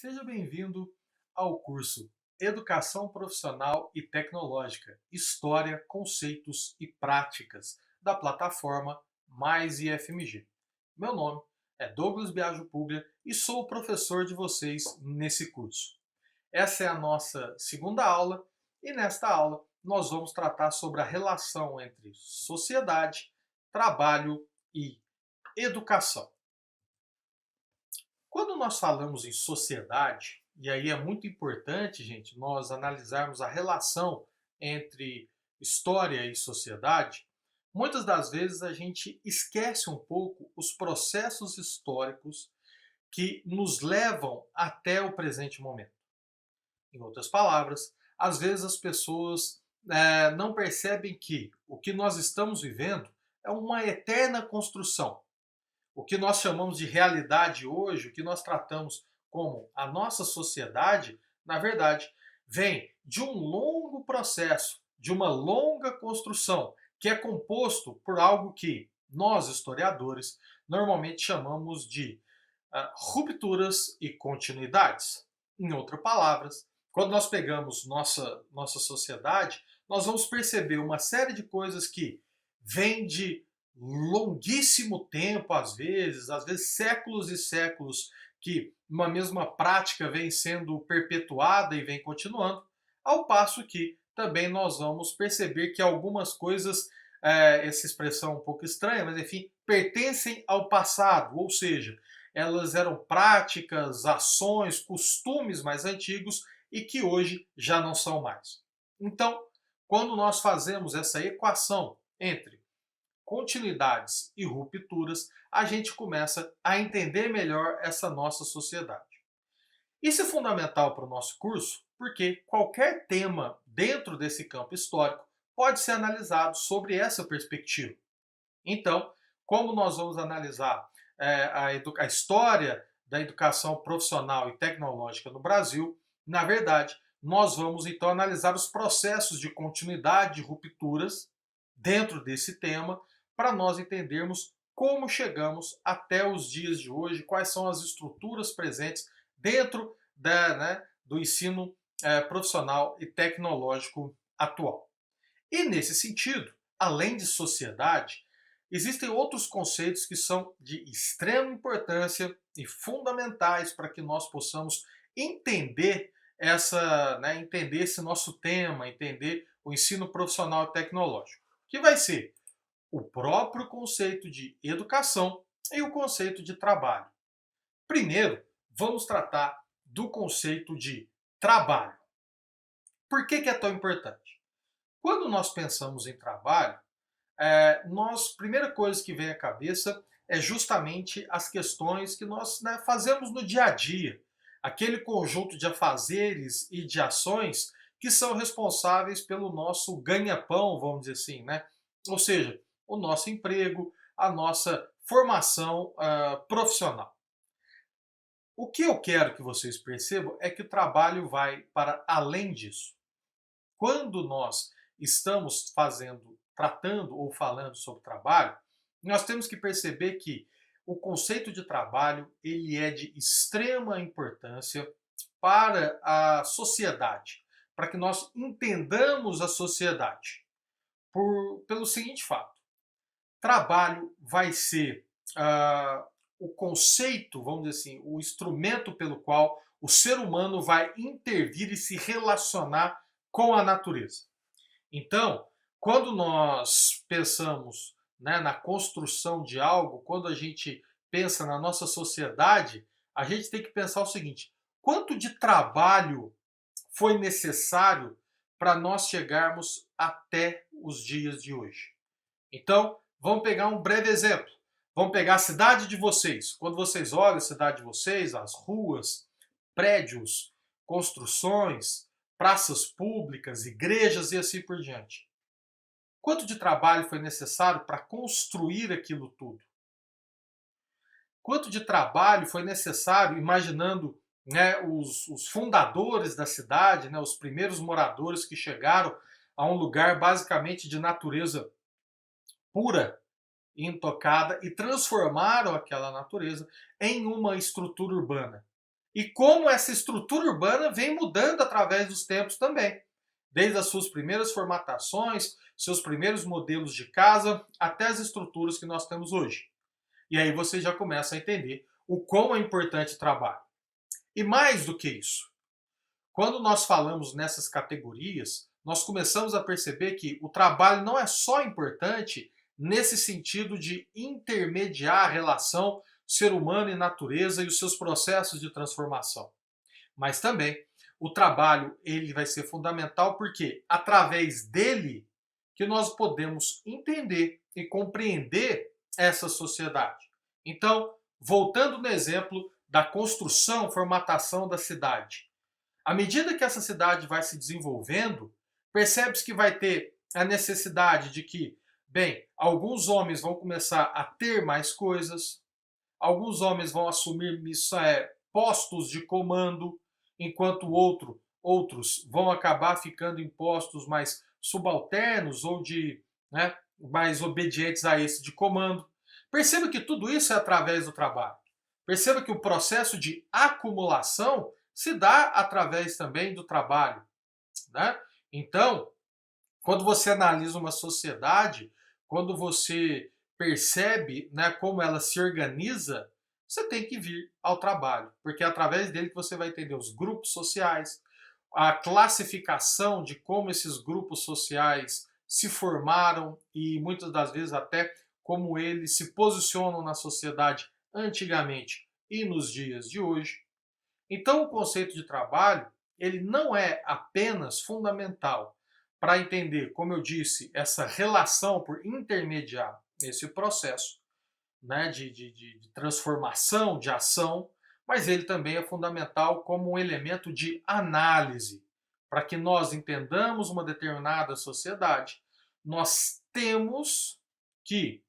Seja bem-vindo ao curso Educação Profissional e Tecnológica, História, Conceitos e Práticas, da plataforma Mais IFMG. Meu nome é Douglas Biagio Puglia e sou o professor de vocês nesse curso. Essa é a nossa segunda aula e nesta aula nós vamos tratar sobre a relação entre sociedade, trabalho e educação. Quando nós falamos em sociedade, e aí é muito importante, gente, nós analisarmos a relação entre história e sociedade, muitas das vezes a gente esquece um pouco os processos históricos que nos levam até o presente momento. Em outras palavras, às vezes as pessoas não percebem que o que nós estamos vivendo é uma eterna construção. O que nós chamamos de realidade hoje, o que nós tratamos como a nossa sociedade, na verdade, vem de um longo processo, de uma longa construção, que é composto por algo que nós, historiadores, normalmente chamamos de rupturas e continuidades. Em outras palavras, quando nós pegamos nossa sociedade, nós vamos perceber uma série de coisas que vêm de longuíssimo tempo, às vezes séculos e séculos, que uma mesma prática vem sendo perpetuada e vem continuando, ao passo que também nós vamos perceber que algumas coisas, essa expressão é um pouco estranha, mas enfim, pertencem ao passado, ou seja, elas eram práticas, ações, costumes mais antigos e que hoje já não são mais. Então, quando nós fazemos essa equação entre continuidades e rupturas, a gente começa a entender melhor essa nossa sociedade. Isso é fundamental para o nosso curso, porque qualquer tema dentro desse campo histórico pode ser analisado sobre essa perspectiva. Então, como nós vamos analisar a história da educação profissional e tecnológica no Brasil, na verdade, nós vamos então analisar os processos de continuidade e rupturas dentro desse tema, para nós entendermos como chegamos até os dias de hoje, quais são as estruturas presentes dentro do ensino profissional e tecnológico atual. E nesse sentido, além de sociedade, existem outros conceitos que são de extrema importância e fundamentais para que nós possamos entender entender esse nosso tema, entender o ensino profissional e tecnológico, que vai ser o próprio conceito de educação e o conceito de trabalho. Primeiro, vamos tratar do conceito de trabalho. Por que é tão importante? Quando nós pensamos em trabalho, primeira coisa que vem à cabeça é justamente as questões que nós fazemos no dia a dia. Aquele conjunto de afazeres e de ações que são responsáveis pelo nosso ganha-pão, vamos dizer assim, né? Ou seja, o nosso emprego, a nossa formação profissional. O que eu quero que vocês percebam é que o trabalho vai para além disso. Quando nós estamos tratando ou falando sobre trabalho, nós temos que perceber que o conceito de trabalho ele é de extrema importância para a sociedade, para que nós entendamos a sociedade. Pelo seguinte fato, trabalho vai ser o conceito, vamos dizer assim, o instrumento pelo qual o ser humano vai intervir e se relacionar com a natureza. Então, quando nós pensamos na construção de algo, quando a gente pensa na nossa sociedade, a gente tem que pensar o seguinte: quanto de trabalho foi necessário para nós chegarmos até os dias de hoje? Então, vamos pegar um breve exemplo. Vamos pegar a cidade de vocês. Quando vocês olham a cidade de vocês, as ruas, prédios, construções, praças públicas, igrejas e assim por diante. Quanto de trabalho foi necessário para construir aquilo tudo? Quanto de trabalho foi necessário, imaginando os fundadores da cidade, os primeiros moradores que chegaram a um lugar basicamente de natureza pura, intocada, e transformaram aquela natureza em uma estrutura urbana. e como essa estrutura urbana vem mudando através dos tempos também, desde as suas primeiras formatações, seus primeiros modelos de casa, até as estruturas que nós temos hoje. E aí você já começa a entender o quão é importante o trabalho. E mais do que isso, quando nós falamos nessas categorias, nós começamos a perceber que o trabalho não é só importante nesse sentido de intermediar a relação ser humano e natureza e os seus processos de transformação. Mas também o trabalho ele vai ser fundamental porque através dele que nós podemos entender e compreender essa sociedade. Então, voltando no exemplo da construção, formatação da cidade. À medida que essa cidade vai se desenvolvendo, percebe-se que vai ter a necessidade de que, bem, alguns homens vão começar a ter mais coisas, alguns homens vão assumir postos de comando, enquanto outros vão acabar ficando em postos mais subalternos ou de, né, mais obedientes a esse de comando. Perceba que tudo isso é através do trabalho. Perceba que o processo de acumulação se dá através também do trabalho, né? Então, quando você analisa uma sociedade, quando você percebe, né, como ela se organiza, você tem que vir ao trabalho, porque é através dele que você vai entender os grupos sociais, a classificação de como esses grupos sociais se formaram e muitas das vezes até como eles se posicionam na sociedade antigamente e nos dias de hoje. Então, o conceito de trabalho, ele não é apenas fundamental para entender, como eu disse, essa relação por intermediar esse processo, né, de transformação, de ação, mas ele também é fundamental como um elemento de análise. Para que nós entendamos uma determinada sociedade, nós temos que,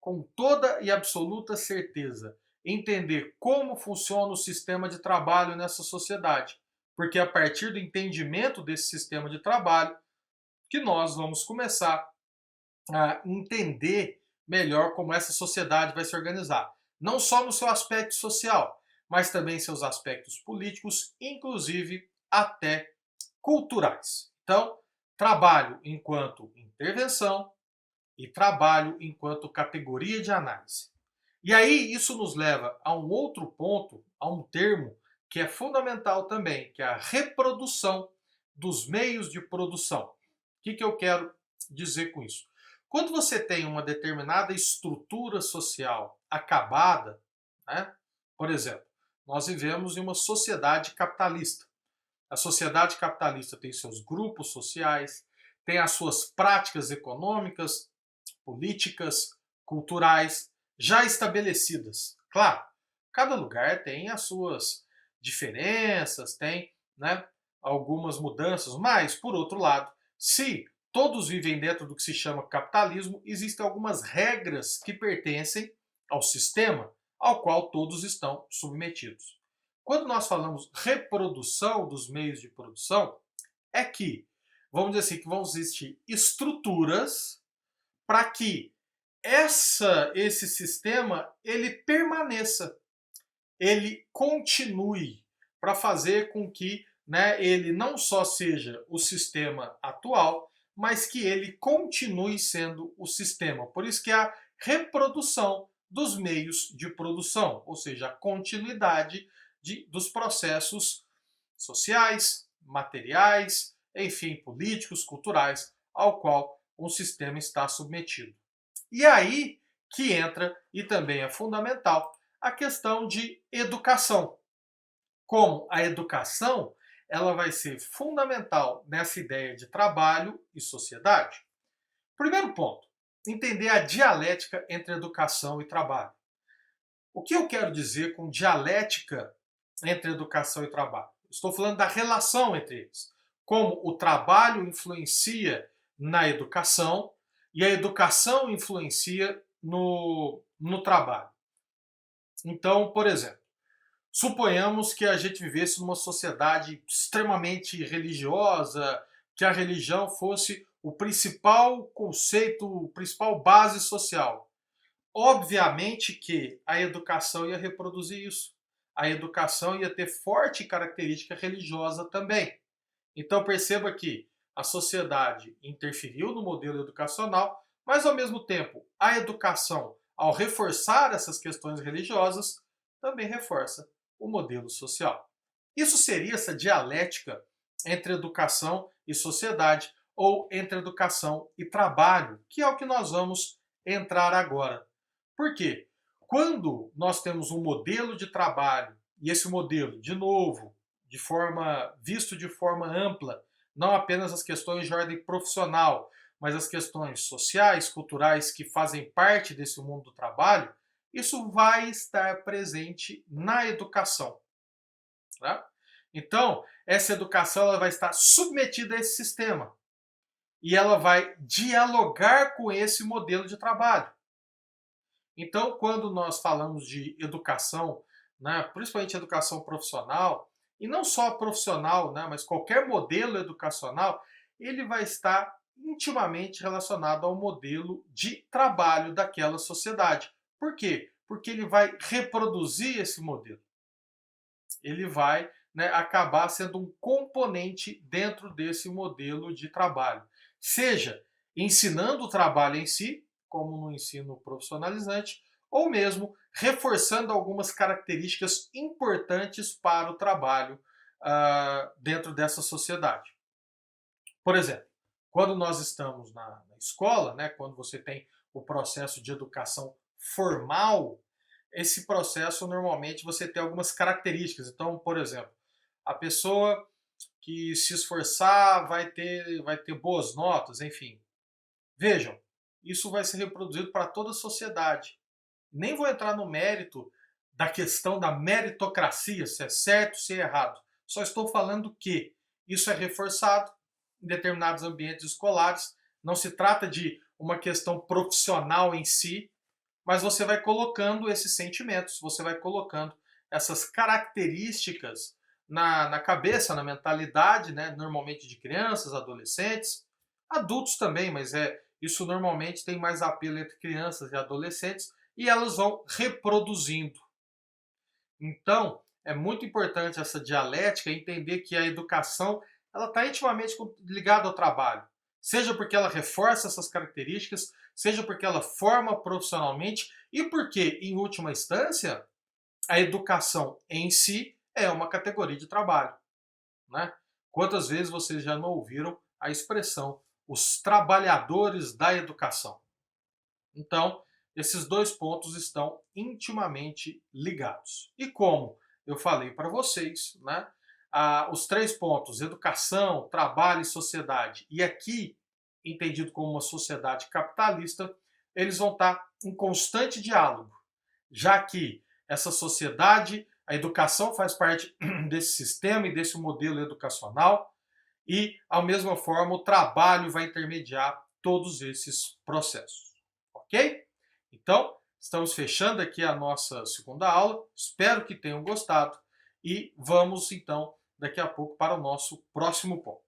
com toda e absoluta certeza, entender como funciona o sistema de trabalho nessa sociedade. Porque é a partir do entendimento desse sistema de trabalho que nós vamos começar a entender melhor como essa sociedade vai se organizar. Não só no seu aspecto social, mas também em seus aspectos políticos, inclusive até culturais. Então, trabalho enquanto intervenção e trabalho enquanto categoria de análise. E aí isso nos leva a um outro ponto, a um termo que é fundamental também, que é a reprodução dos meios de produção. O que eu quero dizer com isso? Quando você tem uma determinada estrutura social acabada, né? Por exemplo, nós vivemos em uma sociedade capitalista. A sociedade capitalista tem seus grupos sociais, tem as suas práticas econômicas, políticas, culturais já estabelecidas. Claro, cada lugar tem as suas diferenças, tem, né, algumas mudanças, mas, por outro lado, se todos vivem dentro do que se chama capitalismo, existem algumas regras que pertencem ao sistema ao qual todos estão submetidos. Quando nós falamos reprodução dos meios de produção, é que, vamos dizer assim, que vão existir estruturas para que esse sistema ele permaneça, ele continue, para fazer com que, né, ele não só seja o sistema atual, mas que ele continue sendo o sistema. Por isso que é a reprodução dos meios de produção, ou seja, a continuidade dos processos sociais, materiais, enfim, políticos, culturais, ao qual um sistema está submetido. E aí que entra, e também é fundamental, a questão de educação. Como a educação ela vai ser fundamental nessa ideia de trabalho e sociedade. Primeiro ponto, entender a dialética entre educação e trabalho. O que eu quero dizer com dialética entre educação e trabalho? Estou falando da relação entre eles. Como o trabalho influencia na educação e a educação influencia no trabalho. Então, por exemplo, suponhamos que a gente vivesse numa sociedade extremamente religiosa, que a religião fosse o principal conceito, a principal base social. Obviamente que a educação ia reproduzir isso. a educação ia ter forte característica religiosa também. Então perceba que a sociedade interferiu no modelo educacional, mas ao mesmo tempo a educação, ao reforçar essas questões religiosas, também reforça o modelo social. Isso seria essa dialética entre educação e sociedade, ou entre educação e trabalho, que é o que nós vamos entrar agora. Por quê? Quando nós temos um modelo de trabalho, e esse modelo, de novo, visto de forma ampla, não apenas as questões de ordem profissional, mas as questões sociais, culturais que fazem parte desse mundo do trabalho, isso vai estar presente na educação. Tá? Então, essa educação ela vai estar submetida a esse sistema e ela vai dialogar com esse modelo de trabalho. Então, quando nós falamos de educação, né, principalmente educação profissional, e não só profissional, né, mas qualquer modelo educacional, ele vai estar intimamente relacionado ao modelo de trabalho daquela sociedade. Por quê? Porque ele vai reproduzir esse modelo. Ele vai, né, acabar sendo um componente dentro desse modelo de trabalho. Seja ensinando o trabalho em si, como no ensino profissionalizante, ou mesmo reforçando algumas características importantes para o trabalho dentro dessa sociedade. Por exemplo, quando nós estamos na escola, né, quando você tem o processo de educação formal, esse processo normalmente você tem algumas características. Então, por exemplo, a pessoa que se esforçar vai ter boas notas, enfim. Vejam, isso vai ser reproduzido para toda a sociedade. Nem vou entrar no mérito da questão da meritocracia, se é certo, se é errado. Só estou falando que isso é reforçado em determinados ambientes escolares. Não se trata de uma questão profissional em si, mas você vai colocando esses sentimentos, você vai colocando essas características na cabeça, na mentalidade, né? Normalmente de crianças, adolescentes, adultos também, mas isso normalmente tem mais apelo entre crianças e adolescentes e elas vão reproduzindo. Então, é muito importante essa dialética, entender que a educação ela está intimamente ligada ao trabalho. Seja porque ela reforça essas características, seja porque ela forma profissionalmente e porque, em última instância, a educação em si é uma categoria de trabalho. Né? Quantas vezes vocês já não ouviram a expressão os trabalhadores da educação? Então, esses dois pontos estão intimamente ligados. E como eu falei para vocês, né, os três pontos, educação, trabalho e sociedade, e aqui entendido como uma sociedade capitalista, eles vão estar em constante diálogo, já que essa sociedade, a educação faz parte desse sistema e desse modelo educacional, e, à mesma forma, o trabalho vai intermediar todos esses processos. Ok? Então, estamos fechando aqui a nossa segunda aula. Espero que tenham gostado e vamos então daqui a pouco para o nosso próximo ponto.